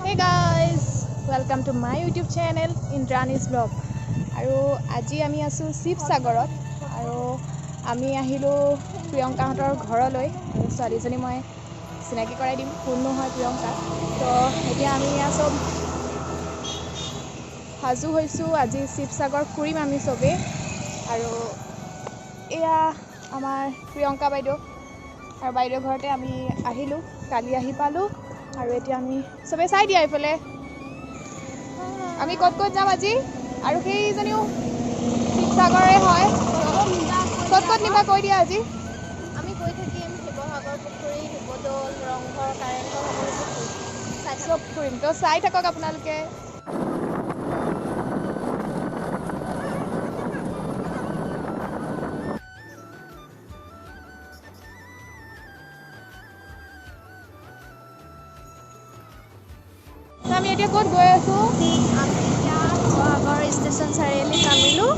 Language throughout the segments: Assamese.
Hey guys, welcome to my YouTube channel Indrani's vlog. আৰু আজি আমি আছো শিৱসাগৰত আৰু আমি আহিলো প্ৰিয়ংকাহঁতৰ ঘৰলৈ আৰু ছোৱালীজনী মই চিনাকি কৰাই দিম কোন হয় প্ৰিয়ংকা। তো এতিয়া আমি চব সাজু হৈছো আজি শিৱসাগৰ ফুৰিম আমি চবেই আৰু এয়া আমাৰ প্ৰিয়ংকা বাইদেউ আৰু বাইদেউ ঘৰতে আমি আহিলো কালি আহি পালো আৰু এতিয়া আমি চবে চাই দিয়া এইফালে আমি ক'ত ক'ত যাম আজি আৰু সেইজনীও শিৱসাগৰে হয় ক'ত ক'ত নিবা কৈ দিয়া আজি আমি গৈ থাকিম শিৱসাগৰ পুখুৰী শিৱদৌল ৰংঘৰ কাৰেংঘৰ সকলোবোৰ চব ফুৰিম তো চাই থাকক আপোনালোকে আমি এতিয়া ক'ত গৈ আছো আমি এতিয়া শিৱসাগৰ ষ্টেচন চাৰিআলি নামিলোঁ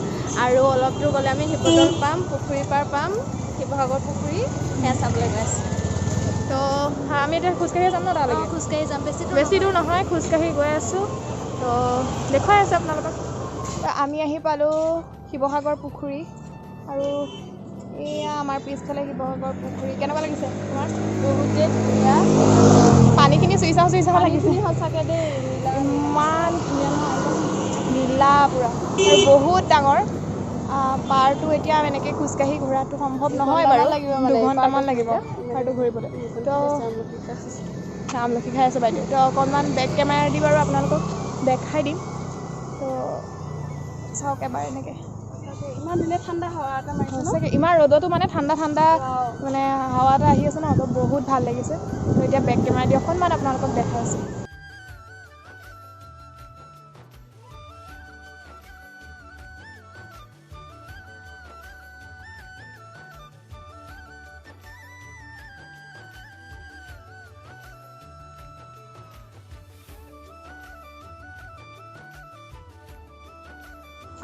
আৰু অলপ দূৰ গ'লে আমি শিৱদৌল পাম পুখুৰী পাৰ পাম শিৱসাগৰ পুখুৰী সেয়া চাবলৈ গৈ আছোঁ তো আমি এতিয়া খোজকাঢ়ি যাম ন তালৈকে খোজকাঢ়ি যাম বেছি দূৰ নহয় খোজকাঢ়ি গৈ আছোঁ তো দেখুৱাই আছে আপোনালোকক আমি আহি পালোঁ শিৱসাগৰ পুখুৰী আৰু এয়া আমাৰ পিছফালে শিৱসাগৰ পুখুৰী কেনেকুৱা লাগিছে তোমাৰ বহুতেই ধুনীয়া পানীখিনি চুই চাওঁ লাগিছে সঁচাকৈ দেই ইমান ধুনীয়া নহয় নীলা পূৰা আৰু বহুত ডাঙৰ পাৰটো এতিয়া এনেকৈ খোজকাঢ়ি ঘূৰাটো সম্ভৱ নহয় বাৰু দুঘণ্টামান লাগিব পাৰটো ঘূৰিবলৈ তো আমলখি খাই আছে বাইদেউ তো অকণমান বেক কেমেৰা দি বাৰু আপোনালোকক দেখাই দিম তো চাওক এবাৰ এনেকৈ ইমান ধুনীয়া ঠাণ্ডা হাৱা এটা মাৰিছে সঁচাকৈ ইমান ৰ'দতো মানে ঠাণ্ডা মানে হাৱা এটা আহি আছে ন তো বহুত ভাল লাগিছে তো এতিয়া বেক কেমেৰা দি অকণমান আপোনালোকক দেখাই আছোঁ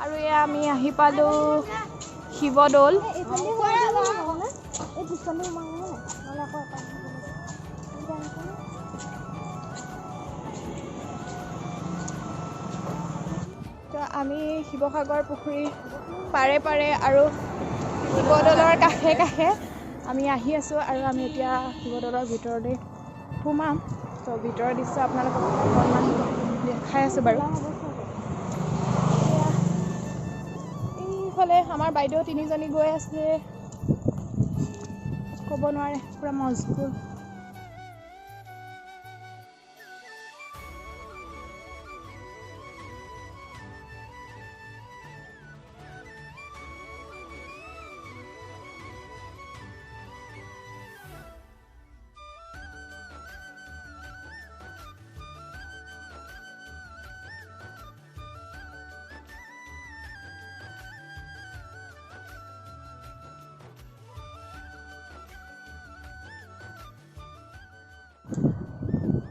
আৰু এয়া আমি আহি পালোঁ শিৱদৌল তো আমি শিৱসাগৰ পুখুৰী পাৰে আৰু শিৱদৌলৰ কাষে কাষে আমি আহি আছোঁ আৰু আমি এতিয়া শিৱদৌলৰ ভিতৰতে সোমাম তো ভিতৰৰ দৃশ্য আপোনালোকক অকণমান দেখাই আছোঁ বাৰু এইফালে আমাৰ বাইদেউ তিনিজনী গৈ আছে ক'ব নোৱাৰে পূৰা মজবুত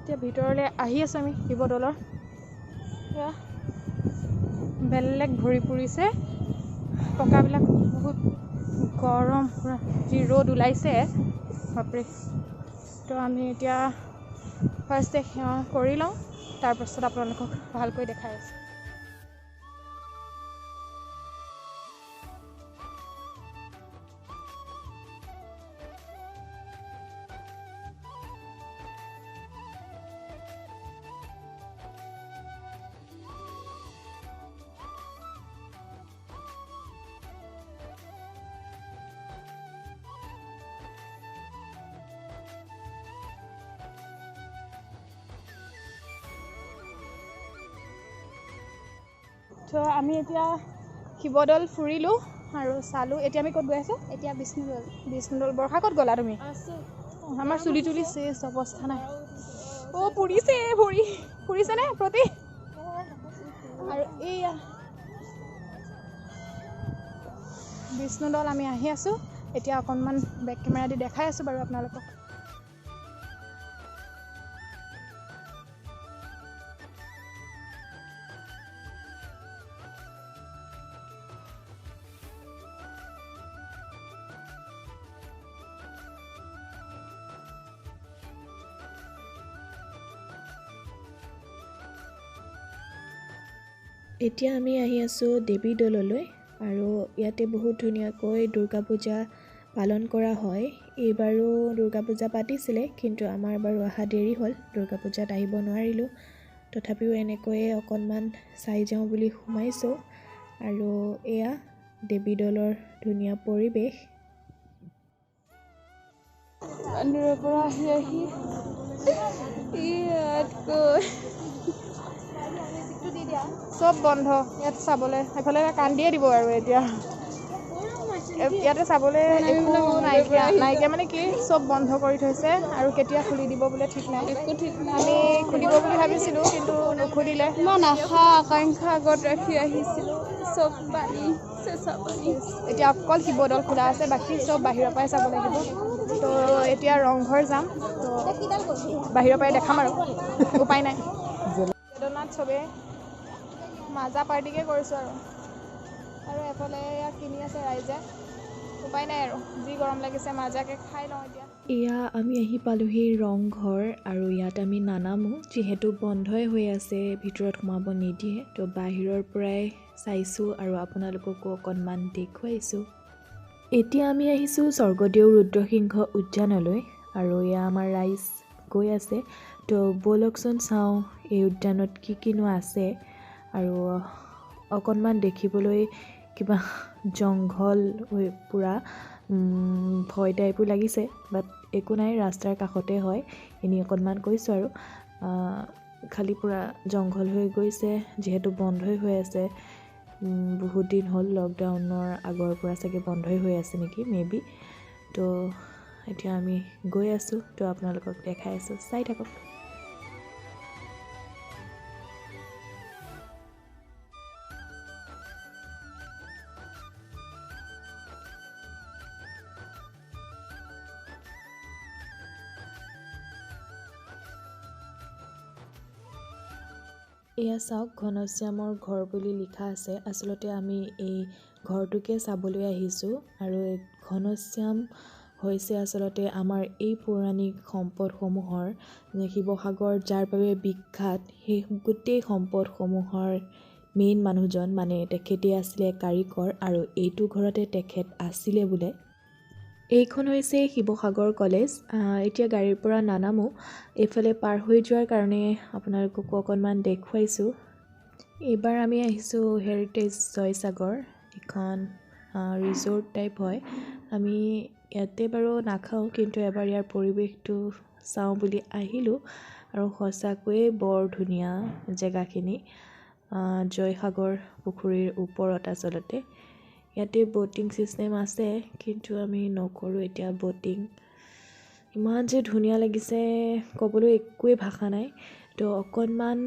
এতিয়া ভিতৰলৈ আহি আছোঁ আমি শিৱদৌলৰ এয়া বেলেগ ভৰি পৰিছে পকাবিলাক বহুত গৰম পূৰা যি ৰ'দ ওলাইছে বাপৰে তো আমি এতিয়া ফাৰ্ষ্টে সেৱা কৰি লওঁ তাৰপাছত আপোনালোকক ভালকৈ দেখাই আছোঁ তো আমি এতিয়া শিৱদৌল ফুৰিলোঁ আৰু চালোঁ এতিয়া আমি ক'ত গৈ আছোঁ এতিয়া বিষ্ণুদৌল বৰ্ষা ক'ত গ'লা তুমি আমাৰ চুলি তুলি চেচ অৱস্থা নাই পুৰিছে ভৰি ফুৰিছেনে প্ৰতি আৰু এইয়া বিষ্ণুদৌল আমি আহি আছোঁ এতিয়া অকণমান বেক কেমেৰা দি দেখাই আছোঁ বাৰু আপোনালোকক এতিয়া আমি আহি আছোঁ দেৱী দৌললৈ আৰু ইয়াতে বহুত ধুনীয়াকৈ দুৰ্গা পূজা পালন কৰা হয়। এইবাৰো দুৰ্গা পূজা পাতিছিলে, কিন্তু আমাৰ বাৰু অহা দেৰি হ'ল, দুৰ্গা পূজাত আহিব নোৱাৰিলোঁ। তথাপিও এনেকৈয়ে অকণমান চাই যাওঁ বুলি সোমাইছোঁ। আৰু এয়া দেৱী দৌলৰ ধুনীয়া পৰিৱেশ। বান্দৰৰ পৰা আহি ইয়াতকৈ চব বন্ধ ইয়াত চাবলৈ, এফালে কান্দিয়ে দিব আৰু এতিয়া ইয়াতে চাবলৈ একো নাইকিয়া মানে কি চব বন্ধ কৰি থৈছে আৰু কেতিয়া খুলি দিব বোলে ঠিক নাই। আমি খুলিব বুলি ভাবিছিলোঁ কিন্তু নুখুলিলে। ইমান আশা আকাংক্ষা আগত ৰাখি আহিছিলোঁ, চব পানী চেঁচা পানী। এতিয়া অকল শিৱদৌল খোলা আছে, বাকী চব বাহিৰৰ পৰাই চাব লাগিব। তো এতিয়া ৰংঘৰ যাম, তো বাহিৰৰ পৰাই দেখাম আৰু উপায় নাই। বেদনাত চবেই মাজা পাৰ্টিকে কৰিছোঁ আৰু এফালে ইয়াক কিনি আছে ৰাইজে। উপায় নাই আৰু, যি গৰম লাগিছে মাজাকে খাই লওঁ এতিয়া। এয়া আমি আহি পালোহি ৰংঘৰ আৰু ইয়াত আমি নানামো, যিহেতু বন্ধই হৈ আছে, ভিতৰত সোমাব নিদিয়ে। তো বাহিৰৰ পৰাই চাইছোঁ আৰু আপোনালোককো অকণমান দেখুৱাইছোঁ। এতিয়া আমি আহিছোঁ স্বৰ্গদেউ ৰুদ্ৰসিংহ উদ্যানলৈ আৰু এয়া আমাৰ ৰাইজ গৈ আছে। তো ব'লকচোন চাওঁ এই উদ্যানত কি কিনো আছে। আৰু অকণমান দেখিবলৈ কিবা জংঘল হৈ পূৰা ভয় টাইপো লাগিছে, বাট একো নাই, ৰাস্তাৰ কাষতে হয়। এনেই অকণমান কৈছোঁ আৰু খালি পূৰা জংঘল হৈ গৈছে, যিহেতু বন্ধই হৈ আছে। বহুত দিন হ'ল, লকডাউনৰ আগৰ পৰা চাগে বন্ধই হৈ আছে নেকি, মেবি। তো এতিয়া আমি গৈ আছোঁ, তো আপোনালোকক দেখাই আছোঁ, চাই থাকক। এয়া চাওক, ঘনশ্যামৰ ঘৰ বুলি লিখা আছে। আচলতে আমি এই ঘৰটোকে চাবলৈ আহিছোঁ। আৰু এই ঘনশ্যাম হৈছে আচলতে আমাৰ এই পৌৰাণিক সম্পদসমূহৰ, শিৱসাগৰ যাৰ বাবে বিখ্যাত, সেই গোটেই সম্পদসমূহৰ মেইন মানুহজন, মানে তেখেতেই আছিলে কাৰিকৰ, আৰু এইটো ঘৰতে তেখেত আছিলে বোলে। এইখন হৈছে শিৱসাগৰ কলেজ। এতিয়া গাড়ীৰ পৰা নানামো, এইফালে পাৰ হৈ যোৱাৰ কাৰণে আপোনালোককো অকণমান দেখুৱাইছোঁ। এইবাৰ আমি আহিছোঁ হেৰিটেজ জয়সাগৰ, এখন ৰিজৰ্ট টাইপ হয়। আমি ইয়াতে বাৰু নাখাওঁ, কিন্তু এবাৰ ইয়াৰ পৰিৱেশটো চাওঁ বুলি আহিলোঁ। আৰু সঁচাকৈয়ে বৰ ধুনীয়া জেগাখিনি, জয়সাগৰ পুখুৰীৰ ওপৰত আচলতে। ইয়াতে ব'টিং ছিষ্টেম আছে, কিন্তু আমি নকৰোঁ এতিয়া ব'টিং। ইমান যে ধুনীয়া লাগিছে, ক'বলৈ একোৱেই ভাষা নাই। তো অকণমান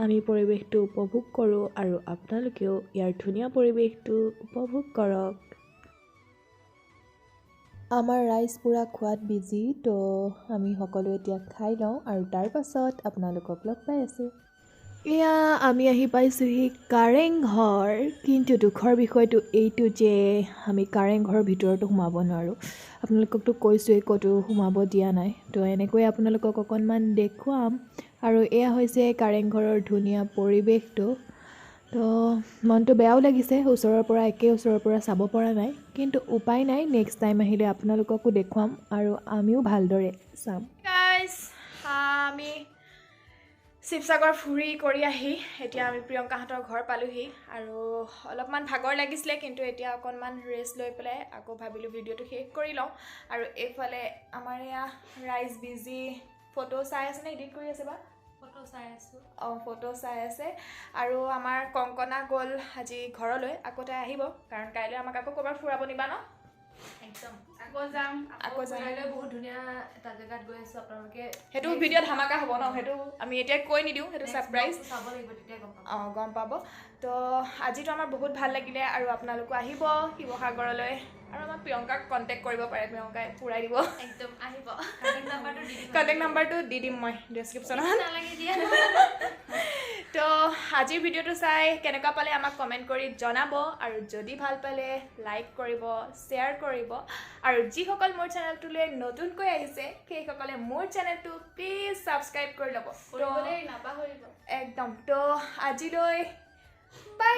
আমি পৰিৱেশটো উপভোগ কৰোঁ, আৰু আপোনালোকেও ইয়াৰ ধুনীয়া পৰিৱেশটো উপভোগ কৰক। আমাৰ ৰাইজ পূৰা খোৱাত বিজি, তো আমি সকলোৱে এতিয়া খাই লওঁ আৰু তাৰ পাছত আপোনালোকক লগ পাই আছোঁ। এয়া আমি আহি পাইছোঁহি কাৰেংঘৰ, কিন্তু দুখৰ বিষয়টো এইটো যে আমি কাৰেংঘৰৰ ভিতৰতো সোমাব নোৱাৰোঁ। আপোনালোককতো কৈছোঁৱেই ক'তো সোমাব দিয়া নাই, তো এনেকৈ আপোনালোকক অকণমান দেখুৱাম। আৰু এয়া হৈছে কাৰেংঘৰৰ ধুনীয়া পৰিৱেশটো। তো মনটো বেয়াও লাগিছে, একে ওচৰৰ পৰা চাব পৰা নাই, কিন্তু উপায় নাই, নেক্সট টাইম আহিলে আপোনালোককো দেখুৱাম আৰু আমিও ভালদৰে চাম। গাইজ, আমি শিৱসাগৰ ফুৰি কৰি আহি এতিয়া আমি প্ৰিয়ংকাহঁতৰ ঘৰ পালোহি। আৰু অলপমান ভাগৰ লাগিছিলে, কিন্তু এতিয়া অকণমান ৰেষ্ট লৈ পেলাই আকৌ ভাবিলোঁ ভিডিঅ'টো শেষ কৰি লওঁ। আৰু এইফালে আমাৰ এয়া ৰাইজ বিজি, ফটো চাই আছে নে এডিট কৰি আছে বা? ফটো চাই আছোঁ। ফটো চাই আছে। আৰু আমাৰ কংকনা গ'ল আজি ঘৰলৈ, আকৌ তাই আহিব, কাৰণ কাইলৈ আমাক আকৌ ক'ৰবাত ফুৰাব নিবা ন? একদম আকৌ যাম। কাইলৈ বহুত ধুনীয়া এটা জেগাত গৈ আছোঁ, আপোনালোকে সেইটো ভিডিঅ' ধামাকা হ'ব ন, সেইটো আমি এতিয়া কৈ নিদিওঁ, সেইটো ছাৰপ্ৰাইজ। চাব লাগিব, তেতিয়া গম পাব। গম পাব। তো আজিতো আমাৰ বহুত ভাল লাগিলে, আৰু আপোনালোকো আহিব শিৱসাগৰলৈ, আৰু আমাক প্ৰিয়ংকাক কণ্টেক্ট কৰিব পাৰে, প্ৰিয়ংকাই ফুৰাই দিব। একদম আহিব, কণ্টেক্ট নাম্বাৰটো দি দিম মই ডেছক্ৰিপশ্যনত। তো আজিৰ ভিডিঅ'টো চাই কেনেকুৱা পালে আমাক কমেণ্ট কৰি জনাব, আৰু যদি ভাল পালে লাইক কৰিব, শ্বেয়াৰ কৰিব, আৰু যিসকল মোৰ চেনেলটোলৈ নতুনকৈ আহিছে সেইসকলে মোৰ চেনেলটো প্লিজ ছাবস্ক্ৰাইব কৰি ল'ব। নাপাহৰিব একদম। তো আজিলৈ বাই